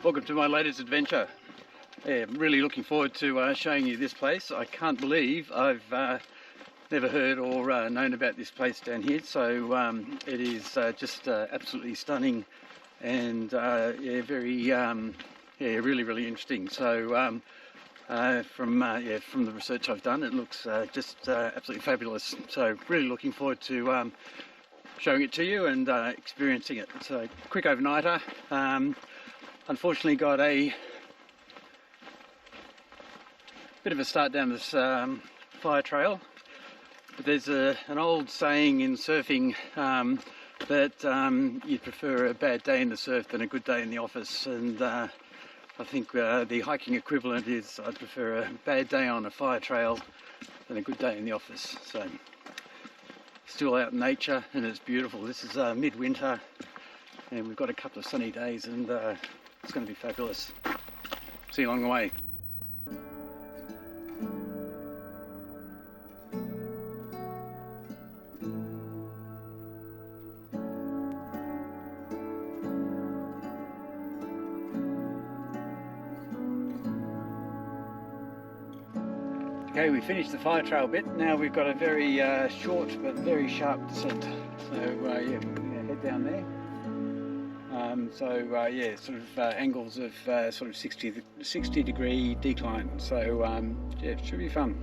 Welcome to my latest adventure. Yeah, I'm really looking forward to showing you this place. I can't believe I've never heard or known about this place down here. So it is just absolutely stunning and yeah, very really interesting. So from the research I've done, it looks just absolutely fabulous. So really looking forward to showing it to you and experiencing it. So quick overnighter. Unfortunately got a bit of a start down this fire trail, but there's an old saying in surfing that you'd prefer a bad day in the surf than a good day in the office, and I think the hiking equivalent is I'd prefer a bad day on a fire trail than a good day in the office. So still out in nature and it's beautiful. This is midwinter and we've got a couple of sunny days and it's going to be fabulous. See you along the way. Okay, we finished the fire trail bit. Now we've got a very short but very sharp descent. So yeah, we're going to head down there. Yeah, sort of angles of sort of 60 degree decline. So yeah, it should be fun.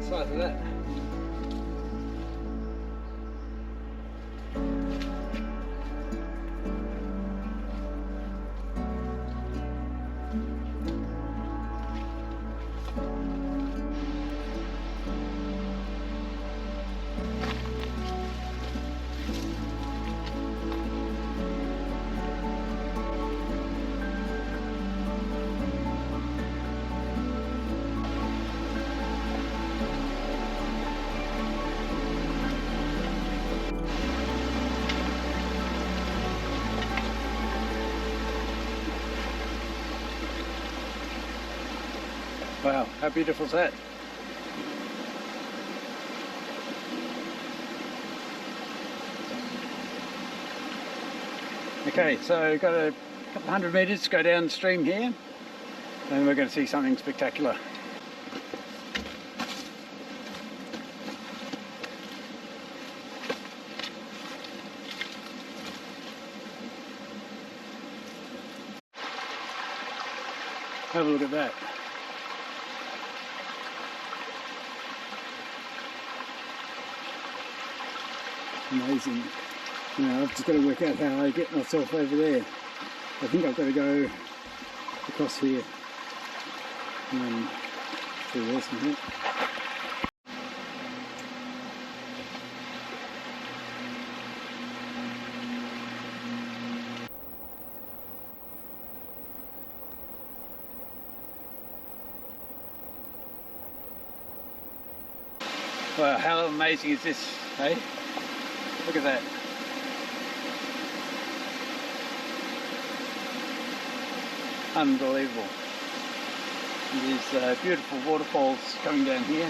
Size of that. Wow, how beautiful is that? Okay, so we've got a couple hundred metres to go downstream here and we're going to see something spectacular. Have a look at that. Amazing. Now I've just got to work out how I get myself over there. I think I've got to go across here and through this and here. Wow, how amazing is this, hey? Look at that. Unbelievable. These beautiful waterfalls coming down here.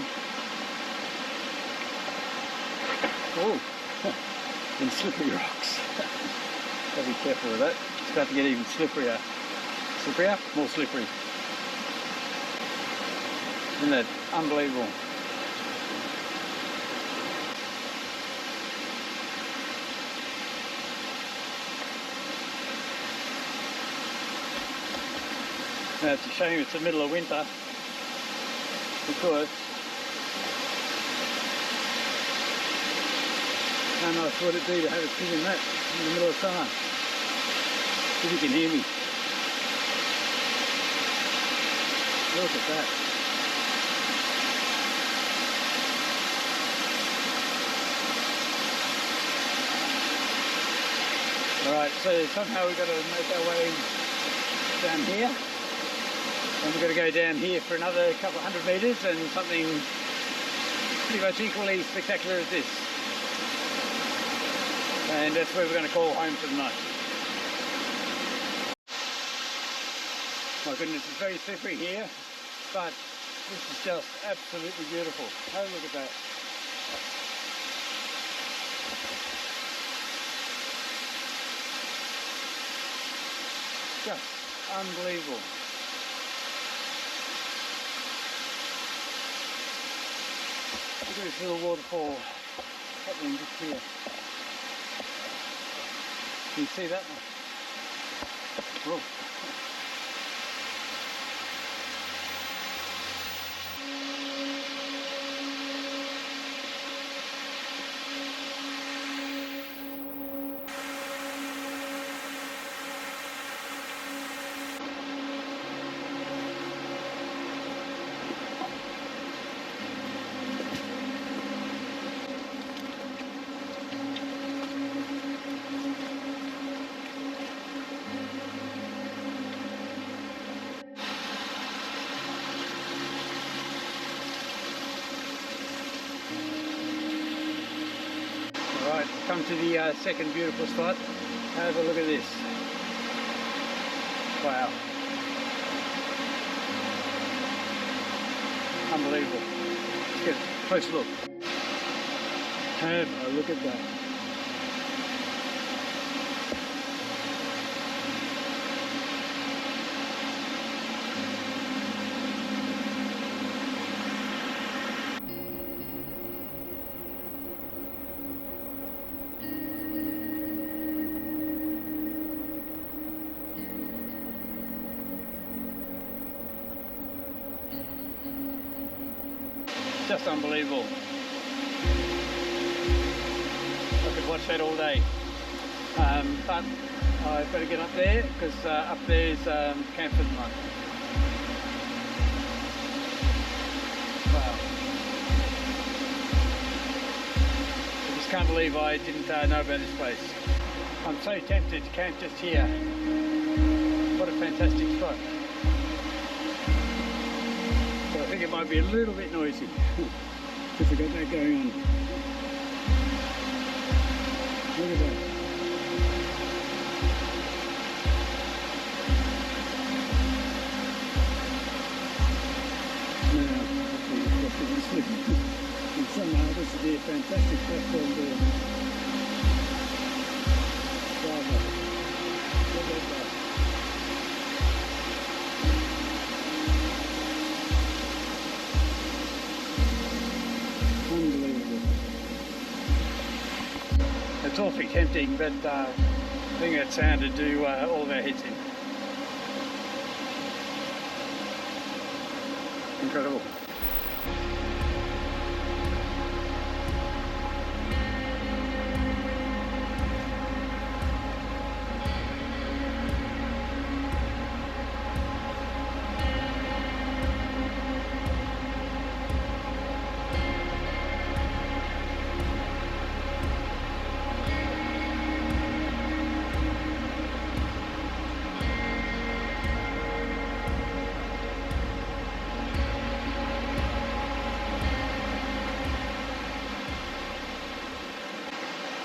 Oh, and slippery rocks. Gotta be careful with that. It's about to get even slipperier. Slipperier? More slippery. Isn't that unbelievable? Now it's a shame it's the middle of winter, because how nice would it be to have a sit in that in the middle of summer? If you can hear me. Look at that. Alright, so somehow we've got to make our way down here. And we've got to go down here for another couple of 100 metres and something pretty much equally spectacular as this. And that's where we're going to call home for the night. My goodness, it's very slippery here, but this is just absolutely beautiful. Have a look at that. Just unbelievable. Look at this little waterfall happening just here. Can you see that? Oh. Right, come to the second beautiful spot. Have a look at this. Wow. Unbelievable. Let's get a close look. Have a look at that. Just unbelievable. I could watch that all day. But I've got to get up there because up there's camp for the night. Wow. I just can't believe I didn't know about this place. I'm so tempted to camp just here. What a fantastic spot. I think it might be a little bit noisy because we've got that going on. Look at that. Now, and somehow this would be a fantastic platform there. Bravo. Look at that. Unbelievable. It's awfully tempting, but I think that sound would do all of our heads in. Incredible.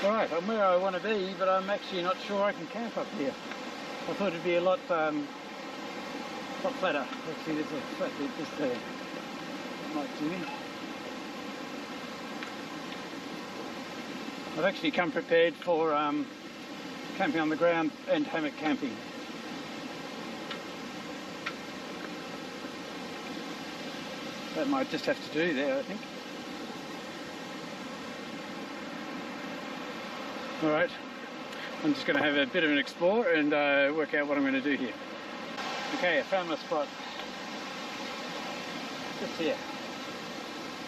Alright, I'm where I want to be, but I'm actually not sure I can camp up here. I thought it'd be a lot flatter. Actually, there's a flat bit just there. Might do. I've actually come prepared for camping on the ground and hammock camping. that might just have to do there, I think. Alright, I'm just going to have a bit of an explore and work out what I'm going to do here. Okay, I found my spot. Just here.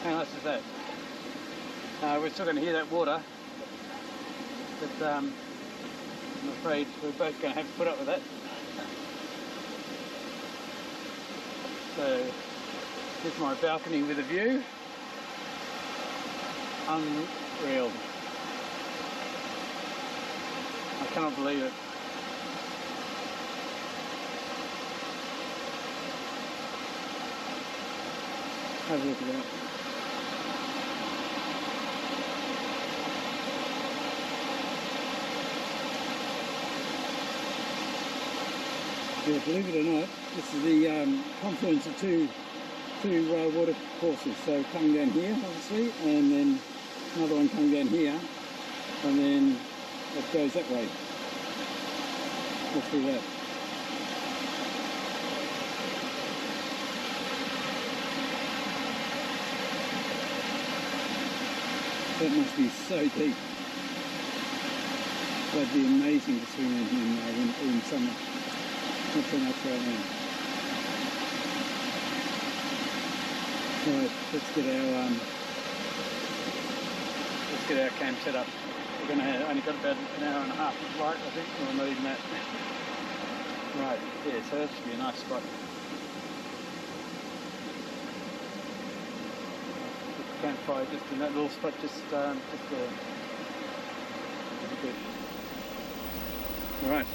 How nice is that? We're still going to hear that water, but I'm afraid we're both going to have to put up with that. So, here's my balcony with a view. Unreal. I cannot believe it. Have a look at that. Yeah, believe it or not, this is the confluence of two watercourses. So coming down here, obviously, and then another one coming down here, and then it goes that way. Let's do that. That must be so deep. That'd be amazing to swim in summer. Not so much right now. Right, let's get our camp set up. We're going to only got about an hour and a half of flight, I think, or not even that. Right, yeah, so that should be a nice spot. Put the campfire just in that little spot, just there. That'd be good. All right.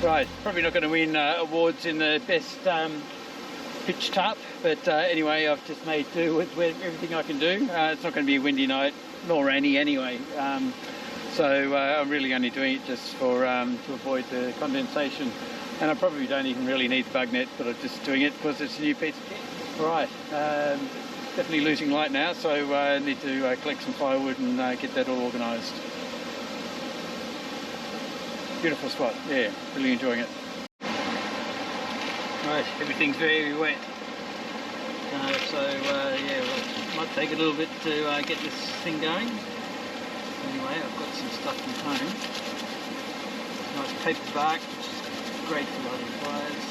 Right, probably not going to win awards in the best pitch tarp, but anyway, I've just made do with everything I can do. It's not going to be a windy night, nor rainy anyway, so I'm really only doing it just for to avoid the condensation, and I probably don't even really need the bug net, but I'm just doing it because it's a new piece of kit. Right, definitely losing light now, so I need to collect some firewood and get that all organised. Beautiful spot, yeah, really enjoying it. Right, everything's very wet. Yeah, well, it might take a little bit to get this thing going. Anyway, I've got some stuff from home. Nice paper bark, which is great for lighting fires.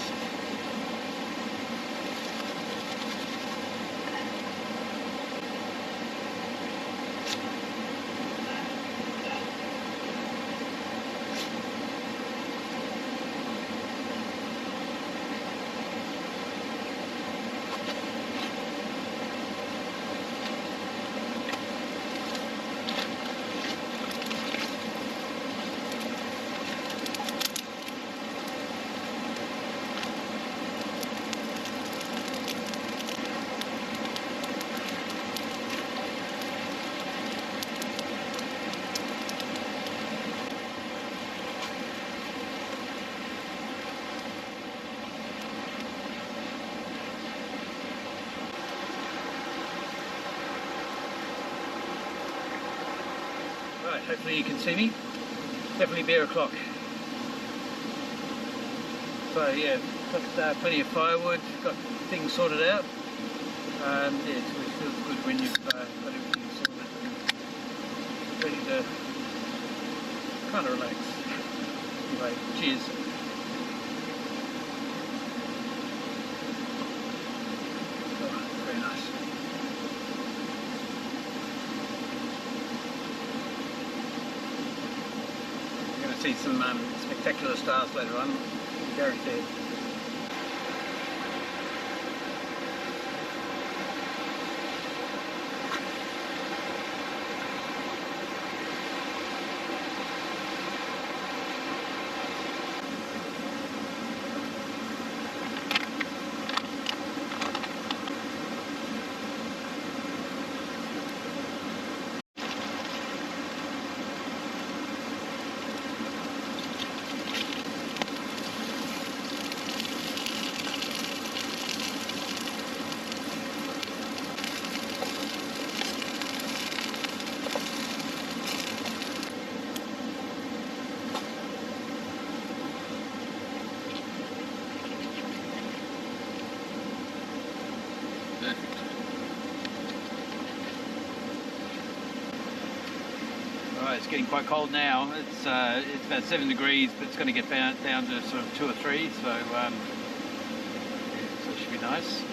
hopefully you can see me. Definitely bear o'clock. So yeah, got plenty of firewood, got things sorted out. Yeah, it feels good when you've got everything sorted and ready to kind of relax. Anyway, cheers. Oh, very nice. You're going to see some spectacular stars later on, guaranteed. Alright, it's getting quite cold now. It's about 7 degrees, but it's going to get down to sort of 2 or 3, so yeah, so it should be nice.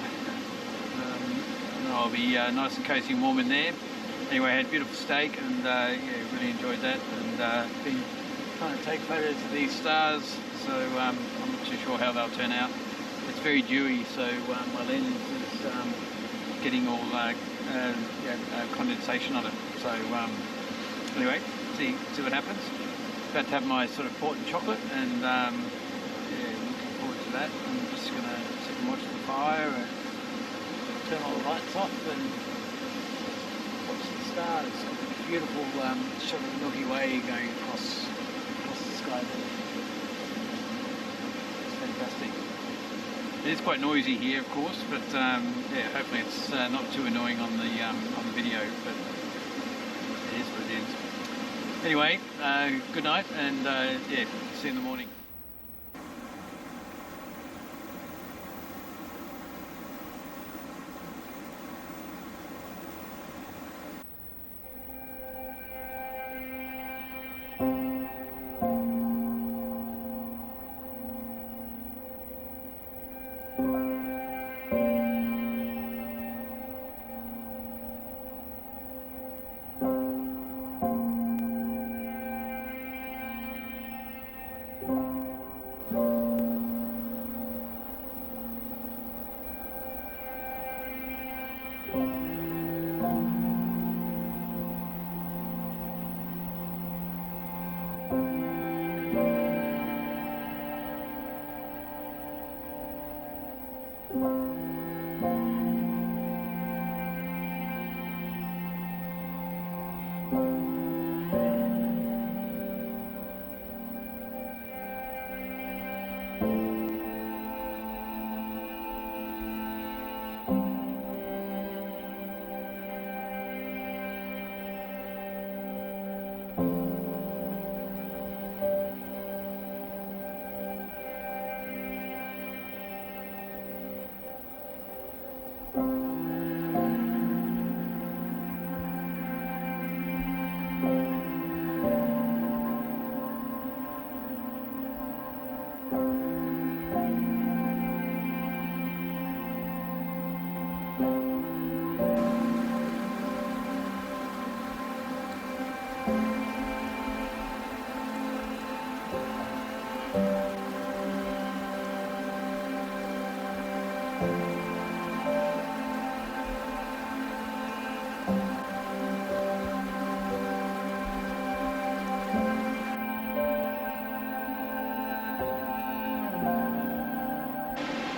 And I'll be nice and cozy and warm in there. Anyway, I had beautiful steak and yeah, really enjoyed that, and been trying to take photos of these stars, so I'm not too sure how they'll turn out. It's very dewy, so my lens is getting all condensation on it. So anyway, see what happens. About to have my sort of port and chocolate, and yeah, looking forward to that. I'm just going to sit and watch the fire and turn all the lights off and watch the stars. Beautiful shot of the Milky Way going across the sky there. It's fantastic. It is quite noisy here, of course, but yeah, hopefully it's not too annoying on the video. But it is what it is. Anyway, good night, and yeah, see you in the morning.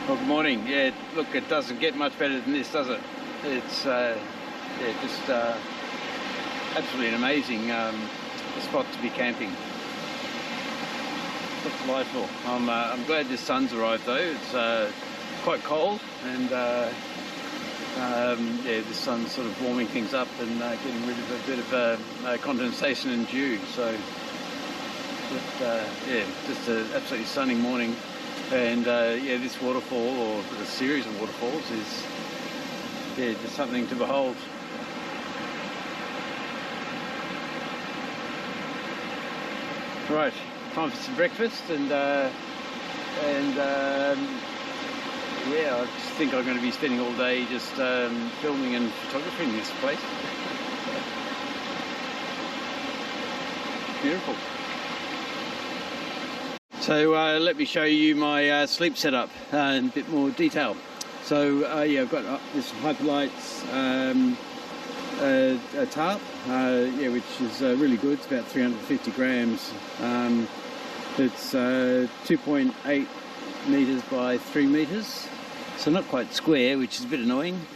Well, good morning. Yeah, look, it doesn't get much better than this, does it? It's yeah, just absolutely an amazing spot to be camping. It's delightful. I'm glad this sun's arrived though. It's quite cold, and Yeah, the sun's sort of warming things up and getting rid of a bit of condensation and dew. So, yeah, just an absolutely stunning morning. And yeah, this waterfall, or a series of waterfalls, is just something to behold. Right, time for some breakfast, and yeah, I just think I'm going to be spending all day just filming and photographing this place. Beautiful. So let me show you my sleep setup in a bit more detail. So yeah, I've got this Hyperlights a tarp, yeah, which is really good. It's about 350 grams. It's 2.8 meters by 3 meters, so not quite square, which is a bit annoying.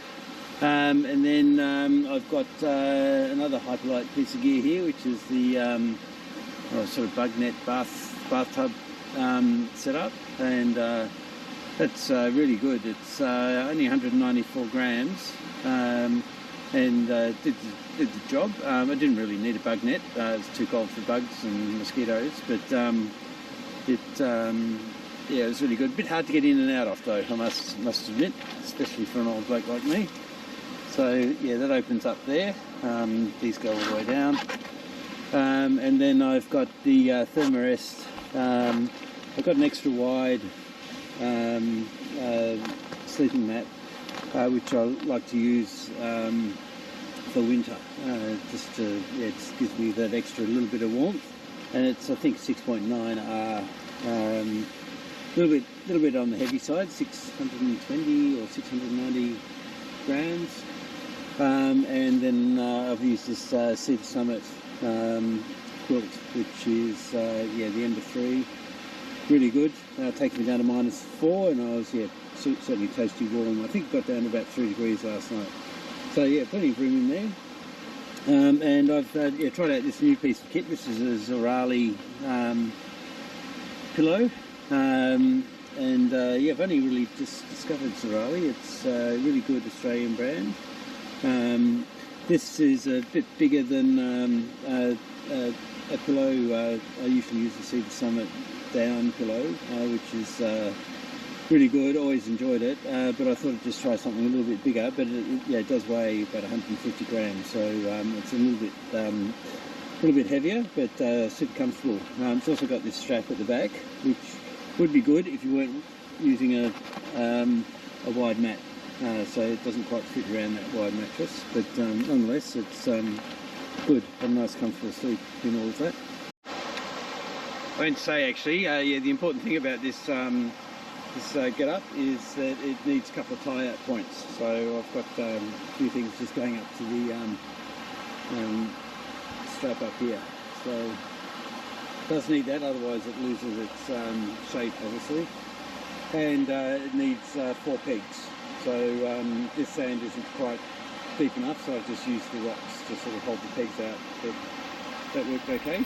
And then I've got another Hyperlight piece of gear here, which is the sort of bug net bathtub setup, and that's really good. It's only 194 grams, and did the job. I didn't really need a bug net. It's too cold for bugs and mosquitoes, but yeah, it was really good. A bit hard to get in and out of though, I must admit, especially for an old bloke like me. So yeah, that opens up there. These go all the way down, and then I've got the Thermarest. I've got an extra wide sleeping mat, which I like to use for winter, just gives me that extra little bit of warmth. And it's, I think, 6.9 R, little bit on the heavy side, 620 or 690 grams. And then I've used this Cedar Summit quilt, which is yeah, the Ember 3. Really good. Taking me down to -4, and I was certainly toasty warm. I think it got down to about 3 degrees last night. So yeah, plenty of room in there. And I've tried out this new piece of kit. This is a Zorali pillow, and yeah, I've only really just discovered Zorali. It's a really good Australian brand. This is a bit bigger than a pillow. I usually use the Cedar Summit down pillow, which is really good. Always enjoyed it, but I thought I'd just try something a little bit bigger. But it does weigh about 150 grams, so it's a little bit heavier, but super comfortable. It's also got this strap at the back, which would be good if you weren't using a wide mat. So it doesn't quite fit around that wide mattress, but nonetheless, it's good. A nice, comfortable sleep in all of that. I meant to say, actually, yeah, the important thing about this get up is that it needs a couple of tie-out points. So I've got a few things just going up to the strap up here. So it does need that, otherwise it loses its shape, obviously. And it needs 4 pegs. So this sand isn't quite deep enough, so I've just used the rocks to sort of hold the pegs out. But that worked okay.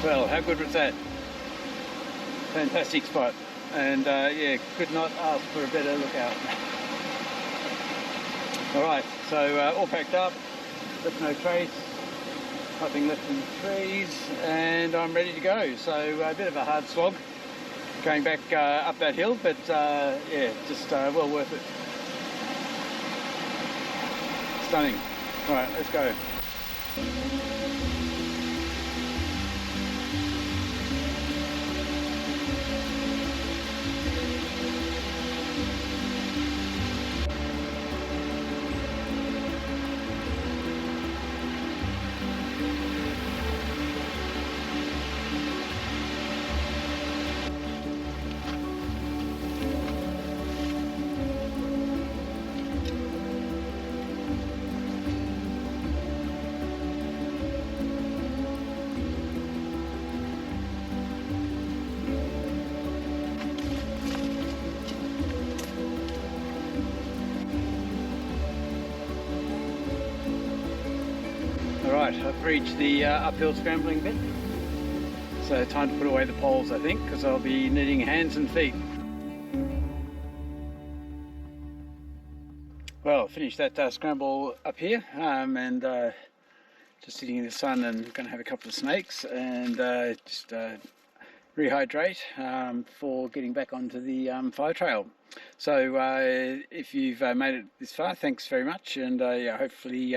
Well, how good was that? Fantastic spot, and yeah, could not ask for a better lookout. Alright, so all packed up, left no trace, nothing left in the trees, and I'm ready to go. So a bit of a hard slog going back up that hill, but yeah, just well worth it. Stunning. Alright, let's go. Alright, I've reached the uphill scrambling bit, so time to put away the poles, I think, because I'll be needing hands and feet. Well, finished that scramble up here, and just sitting in the sun and going to have a couple of snakes and just rehydrate for getting back onto the fire trail. So if you've made it this far, thanks very much, and yeah, hopefully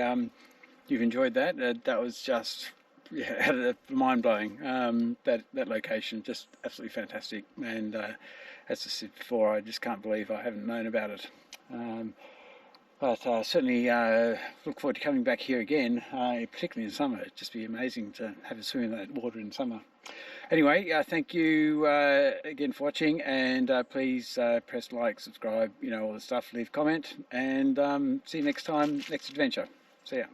you've enjoyed that. That was just mind-blowing. That location, just absolutely fantastic, and as I said before, I just can't believe I haven't known about it. But certainly look forward to coming back here again, particularly in summer. It'd just be amazing to have a swim in that water in summer. Anyway, thank you again for watching, and please press like, subscribe, you know, all the stuff, leave a comment, and see you next time, next adventure. See ya.